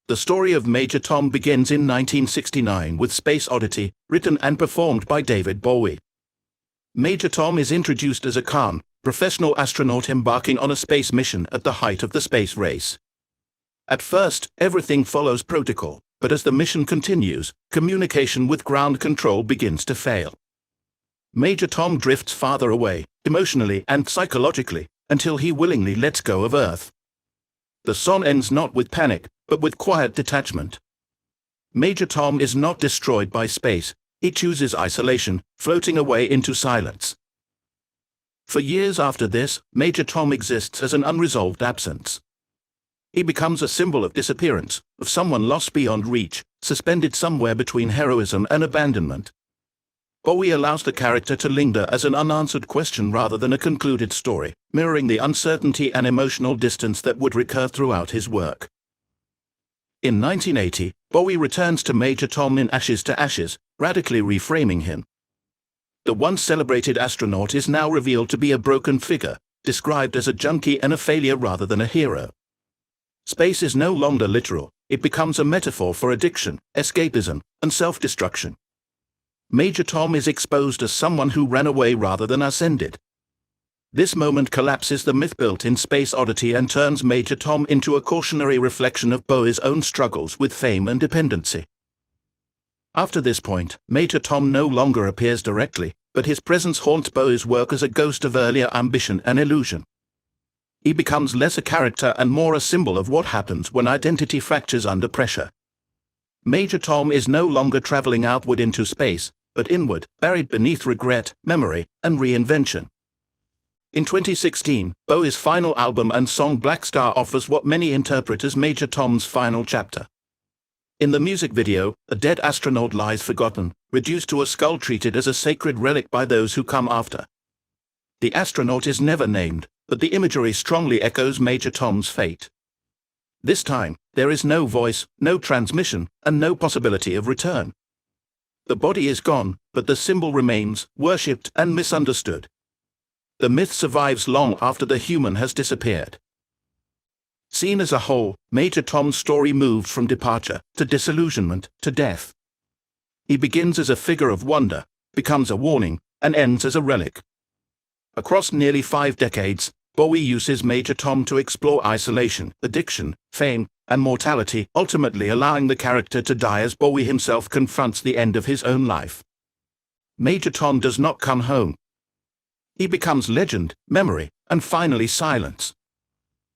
The story of Major Tom begins in 1969 with Space Oddity, written and performed by David Bowie. Major Tom is introduced as a calm, professional astronaut embarking on a space mission at the height of the space race. At first, everything follows protocol, but as the mission continues, communication with ground control begins to fail. Major Tom drifts farther away, emotionally and psychologically, until he willingly lets go of Earth. The song ends not with panic, but with quiet detachment. Major Tom is not destroyed by space, he chooses isolation, floating away into silence. For years after this, Major Tom exists as an unresolved absence. He becomes a symbol of disappearance, of someone lost beyond reach, suspended somewhere between heroism and abandonment. Bowie allows the character to linger as an unanswered question rather than a concluded story, mirroring the uncertainty and emotional distance that would recur throughout his work. In 1980, Bowie returns to Major Tom in Ashes to Ashes, radically reframing him. The once celebrated astronaut is now revealed to be a broken figure, described as a junkie and a failure rather than a hero. Space is no longer literal, it becomes a metaphor for addiction, escapism, and self-destruction. Major Tom is exposed as someone who ran away rather than ascended. This moment collapses the myth built in Space Oddity and turns Major Tom into a cautionary reflection of Bowie's own struggles with fame and dependency. After this point, Major Tom no longer appears directly, but his presence haunts Bowie's work as a ghost of earlier ambition and illusion. He becomes less a character and more a symbol of what happens when identity fractures under pressure. Major Tom is no longer traveling outward into space, but inward, buried beneath regret, memory, and reinvention. In 2016, Bowie's final album and song Black Star offers what many interpret as Major Tom's final chapter. In the music video, a dead astronaut lies forgotten, reduced to a skull treated as a sacred relic by those who come after. The astronaut is never named, but the imagery strongly echoes Major Tom's fate. This time, there is no voice, no transmission, and no possibility of return. The body is gone, but the symbol remains, worshipped and misunderstood. The myth survives long after the human has disappeared. Seen as a whole, Major Tom's story moved from departure, to disillusionment, to death. He begins as a figure of wonder, becomes a warning, and ends as a relic. Across nearly 5 decades, Bowie uses Major Tom to explore isolation, addiction, fame, and mortality, ultimately allowing the character to die as Bowie himself confronts the end of his own life. Major Tom does not come home. He becomes legend, memory, and finally silence.